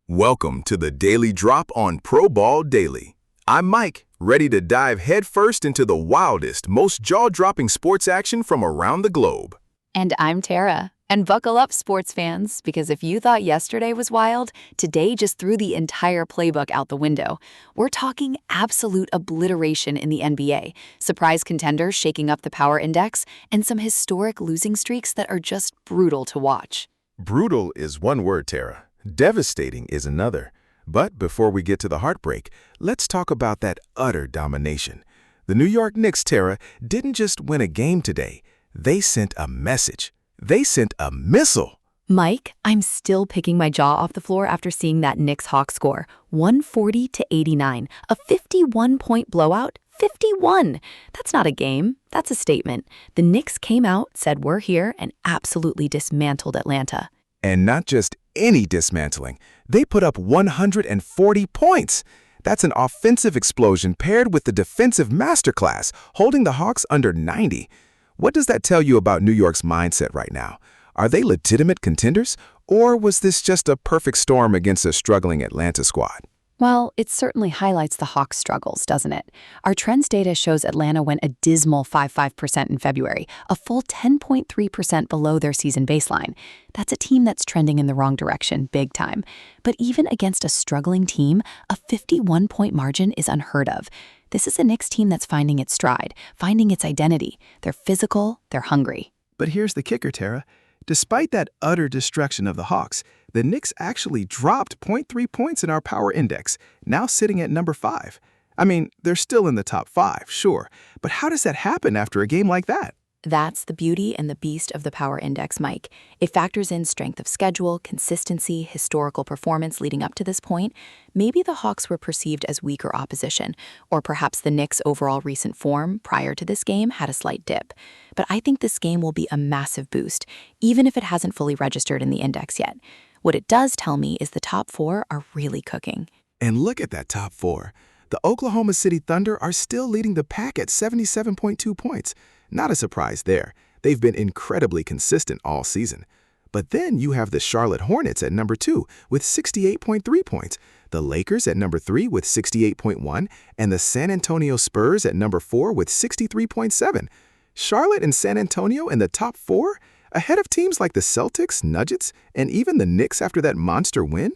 Welcome to the Daily Drop on Pro Ball Daily. I'm Mike, ready to dive headfirst into the wildest, most jaw-dropping sports action from around the globe. And I'm Tara. And buckle up, sports fans, because if you thought yesterday was wild, today just threw the entire playbook out the window. We're talking absolute obliteration in the NBA, surprise contenders shaking up the power index, and some historic losing streaks that are just brutal to watch. Brutal is one word, Tara. Devastating is another. But before we get to the heartbreak, let's talk about that utter domination. The New York Knicks, Tara, didn't just win a game today. They sent a message. They sent a missile. Mike, I'm still picking my jaw off the floor after seeing that Knicks-Hawks score, 140-89, a 51-point blowout. 51! That's not a game, that's a statement. The Knicks came out, said we're here, and absolutely dismantled Atlanta. And not just any dismantling. They put up 140 points. That's an offensive explosion paired with the defensive masterclass, holding the Hawks under 90. What does that tell you about New York's mindset right now? Are they legitimate contenders, or was this just a perfect storm against a struggling Atlanta squad? Well, it certainly highlights the Hawks' struggles, doesn't it? Our trends data shows Atlanta went a dismal 5.5% in February, a full 10.3% below their season baseline. That's a team that's trending in the wrong direction, big time. But even against a struggling team, a 51-point margin is unheard of. This is a Knicks team that's finding its stride, finding its identity. They're physical, they're hungry. But here's the kicker, Tara. Despite that utter destruction of the Hawks, the Knicks actually dropped 0.3 points in our power index, now sitting at number 5. I mean, they're still in the top 5, sure, but how does that happen after a game like that? That's the beauty and the beast of the power index, Mike. It factors in strength of schedule, consistency, historical performance leading up to this point. Maybe the Hawks were perceived as weaker opposition, or perhaps the Knicks' overall recent form prior to this game had a slight dip. But I think this game will be a massive boost, even if it hasn't fully registered in the index yet. What it does tell me is the top 4 are really cooking. And look at that top 4. The Oklahoma City Thunder are still leading the pack at 77.2 points. Not a surprise there. They've been incredibly consistent all season. But then you have the Charlotte Hornets at number 2 with 68.3 points, the Lakers at number 3 with 68.1, and the San Antonio Spurs at number 4 with 63.7. Charlotte and San Antonio in the top 4? Ahead of teams like the Celtics, Nuggets, and even the Knicks after that monster win?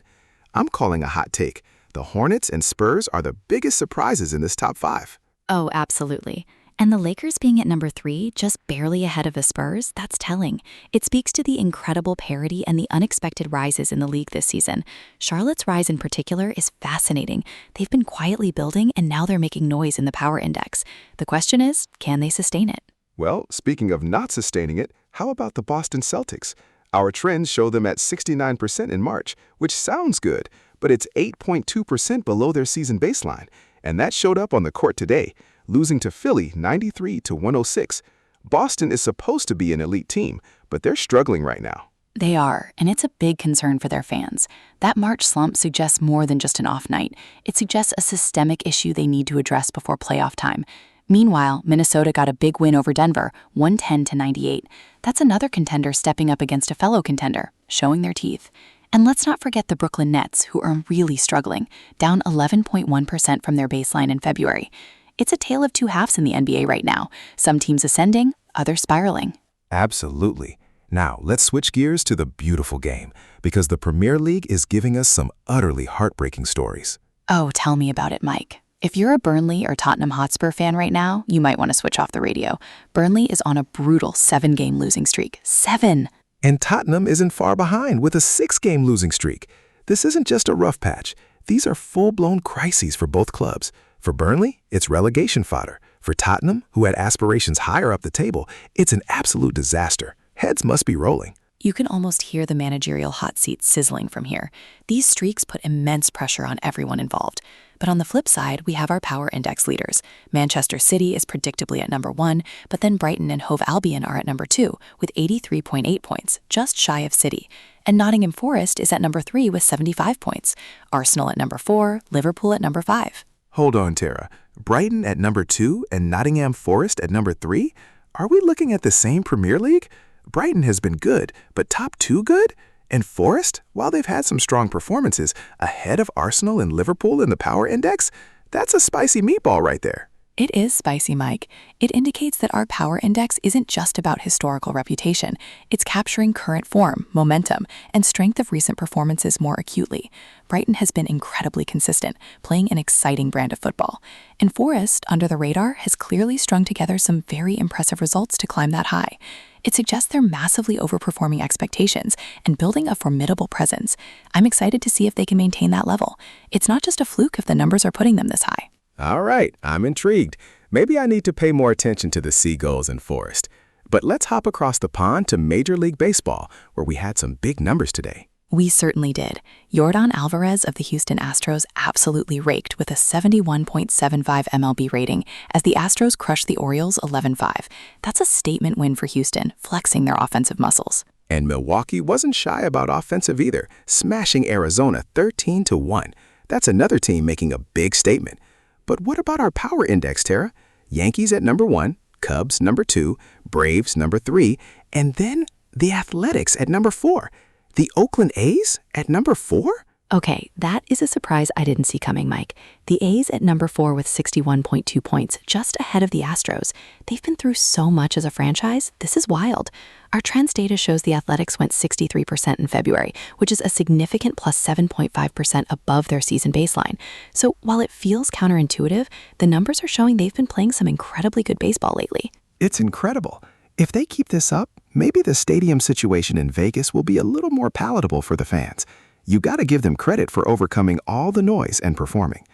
I'm calling a hot take. The Hornets and Spurs are the biggest surprises in this top 5. Oh, absolutely. And the Lakers being at number 3, just barely ahead of the Spurs, that's telling. It speaks to the incredible parity and the unexpected rises in the league this season. Charlotte's rise in particular is fascinating. They've been quietly building, and now they're making noise in the power index. The question is, can they sustain it? Well, speaking of not sustaining it, how about the Boston Celtics? Our trends show them at 69% in March, which sounds good, but it's 8.2% below their season baseline. And that showed up on the court today, losing to Philly 93-106. Boston is supposed to be an elite team, but they're struggling right now. They are, and it's a big concern for their fans. That March slump suggests more than just an off night. It suggests a systemic issue they need to address before playoff time. Meanwhile, Minnesota got a big win over Denver, 110-98. That's another contender stepping up against a fellow contender, showing their teeth. And let's not forget the Brooklyn Nets, who are really struggling, down 11.1% from their baseline in February. It's a tale of two halves in the NBA right now. Some teams ascending, others spiraling. Absolutely. Now, let's switch gears to the beautiful game, because the Premier League is giving us some utterly heartbreaking stories. Oh, tell me about it, Mike. If you're a Burnley or Tottenham Hotspur fan right now, you might want to switch off the radio. Burnley is on a brutal 7-game losing streak. 7! And Tottenham isn't far behind with a 6-game losing streak. This isn't just a rough patch. These are full-blown crises for both clubs. For Burnley, it's relegation fodder. For Tottenham, who had aspirations higher up the table, it's an absolute disaster. Heads must be rolling. You can almost hear the managerial hot seat sizzling from here. These streaks put immense pressure on everyone involved. But on the flip side, we have our power index leaders. Manchester City is predictably at number 1, but then Brighton and Hove Albion are at number 2 with 83.8 points, just shy of City. And Nottingham Forest is at number 3 with 75 points. Arsenal at number 4, Liverpool at number 5. Hold on, Tara. Brighton at number 2 and Nottingham Forest at number 3? Are we looking at the same Premier League? Brighton has been good, but top 2 good? And Forest, while they've had some strong performances, ahead of Arsenal and Liverpool in the Power Index, that's a spicy meatball right there. It is spicy, Mike. It indicates that our power index isn't just about historical reputation. It's capturing current form, momentum, and strength of recent performances more acutely. Brighton has been incredibly consistent, playing an exciting brand of football. And Forest, under the radar, has clearly strung together some very impressive results to climb that high. It suggests they're massively overperforming expectations and building a formidable presence. I'm excited to see if they can maintain that level. It's not just a fluke if the numbers are putting them this high. All right, I'm intrigued. Maybe I need to pay more attention to the Seagulls and Forest. But let's hop across the pond to Major League Baseball, where we had some big numbers today. We certainly did. Yordan Alvarez of the Houston Astros absolutely raked with a 71.75 MLB rating as the Astros crushed the Orioles 11-5. That's a statement win for Houston, flexing their offensive muscles. And Milwaukee wasn't shy about offensive either, smashing Arizona 13-1. That's another team making a big statement. But what about our power index, Tara? Yankees at number 1, Cubs number 2, Braves number 3, and then the Athletics at number 4. The Oakland A's at number 4? Okay, that is a surprise I didn't see coming, Mike. The A's at number 4 with 61.2 points, just ahead of the Astros. They've been through so much as a franchise. This is wild. Our trends data shows the Athletics went 63% in February, which is a significant plus 7.5% above their season baseline. So while it feels counterintuitive, the numbers are showing they've been playing some incredibly good baseball lately. It's incredible. If they keep this up, maybe the stadium situation in Vegas will be a little more palatable for the fans. You gotta give them credit for overcoming all the noise and performing.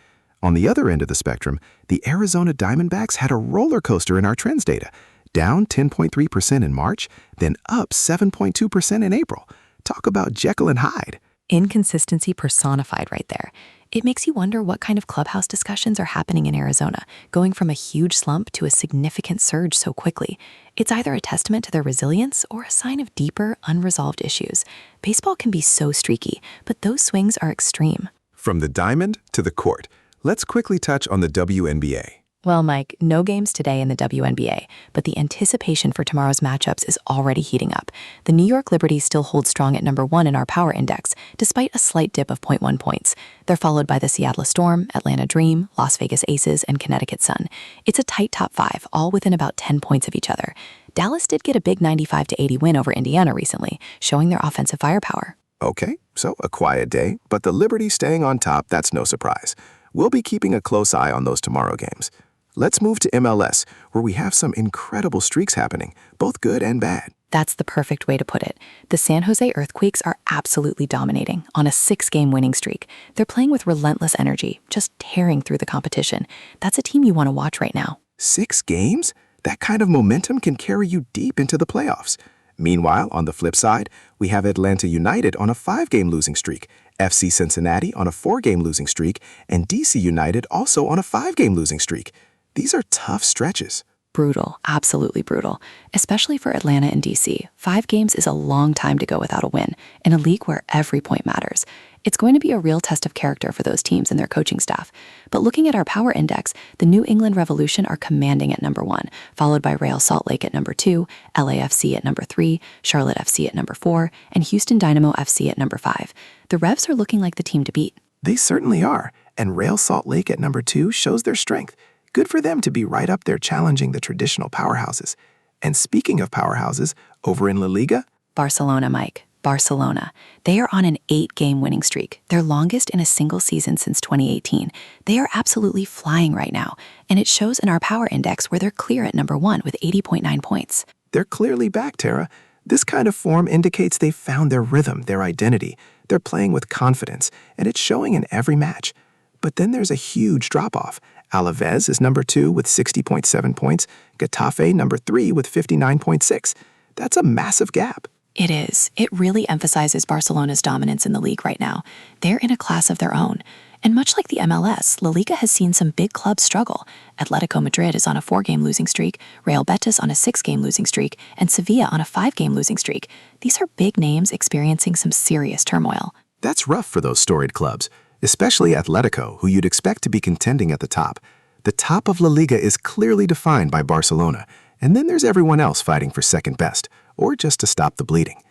On the other end of the spectrum, the Arizona Diamondbacks had a roller coaster in our trends data, down 10.3% in March, then up 7.2% in April. Talk about Jekyll and Hyde. Inconsistency personified right there. It makes you wonder what kind of clubhouse discussions are happening in Arizona, going from a huge slump to a significant surge so quickly. It's either a testament to their resilience or a sign of deeper, unresolved issues. Baseball can be so streaky, but those swings are extreme. From the diamond to the court, let's quickly touch on the WNBA. Well, Mike, no games today in the WNBA, but the anticipation for tomorrow's matchups is already heating up. The New York Liberty still hold strong at number 1 in our power index, despite a slight dip of 0.1 points. They're followed by the Seattle Storm, Atlanta Dream, Las Vegas Aces, and Connecticut Sun. It's a tight top 5, all within about 10 points of each other. Dallas did get a big 95-80 win over Indiana recently, showing their offensive firepower. Okay, so a quiet day, but the Liberty staying on top, that's no surprise. We'll be keeping a close eye on those tomorrow games. Let's move to MLS, where we have some incredible streaks happening, both good and bad. That's the perfect way to put it. The San Jose Earthquakes are absolutely dominating on a 6-game winning streak. They're playing with relentless energy, just tearing through the competition. That's a team you want to watch right now. 6 games? That kind of momentum can carry you deep into the playoffs. Meanwhile, on the flip side, we have Atlanta United on a 5-game losing streak, FC Cincinnati on a 4-game losing streak, and DC United also on a 5-game losing streak. These are tough stretches. Brutal, absolutely brutal, especially for Atlanta and DC. 5 games is a long time to go without a win in a league where every point matters. It's going to be a real test of character for those teams and their coaching staff. But looking at our power index, the New England Revolution are commanding at number 1, followed by Real Salt Lake at number 2, LAFC at number 3, Charlotte FC at number 4, and Houston Dynamo FC at number 5. The Revs are looking like the team to beat. They certainly are, and Real Salt Lake at number 2 shows their strength. Good for them to be right up there challenging the traditional powerhouses. And speaking of powerhouses, over in La Liga, Barcelona, Mike. Barcelona. They are on an 8-game winning streak, their longest in a single season since 2018. They are absolutely flying right now, and it shows in our power index where they're clear at number 1 with 80.9 points. They're clearly back, Tara. This kind of form indicates they've found their rhythm, their identity. They're playing with confidence, and it's showing in every match. But then there's a huge drop-off. Alaves is number 2 with 60.7 points, Getafe number 3 with 59.6. That's a massive gap. It is. It really emphasizes Barcelona's dominance in the league right now. They're in a class of their own. And much like the MLS, La Liga has seen some big clubs struggle. Atletico Madrid is on a 4-game losing streak, Real Betis on a 6-game losing streak, and Sevilla on a 5-game losing streak. These are big names experiencing some serious turmoil. That's rough for those storied clubs, especially Atletico, who you'd expect to be contending at the top. The top of La Liga is clearly defined by Barcelona, and then there's everyone else fighting for second best, or just to stop the bleeding.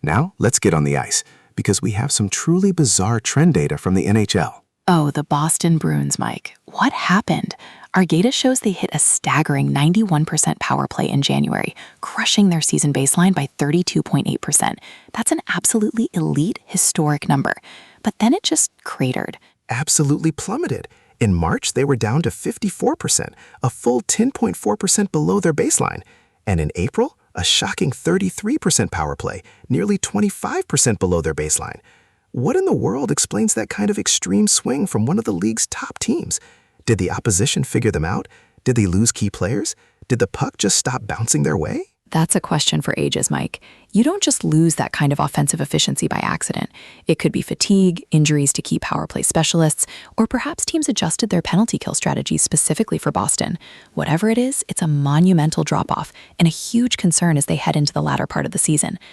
Now, let's get on the ice, because we have some truly bizarre trend data from the NHL. Oh, the Boston Bruins, Mike. What happened? Our data shows they hit a staggering 91% power play in January, crushing their season baseline by 32.8%. That's an absolutely elite, historic number. But then it just cratered. Absolutely plummeted. In March, they were down to 54%, a full 10.4% below their baseline. And in April, a shocking 33% power play, nearly 25% below their baseline. What in the world explains that kind of extreme swing from one of the league's top teams? Did the opposition figure them out? Did they lose key players? Did the puck just stop bouncing their way? That's a question for ages, Mike. You don't just lose that kind of offensive efficiency by accident. It could be fatigue, injuries to key power play specialists, or perhaps teams adjusted their penalty kill strategies specifically for Boston. Whatever it is, it's a monumental drop-off and a huge concern as they head into the latter part of the season.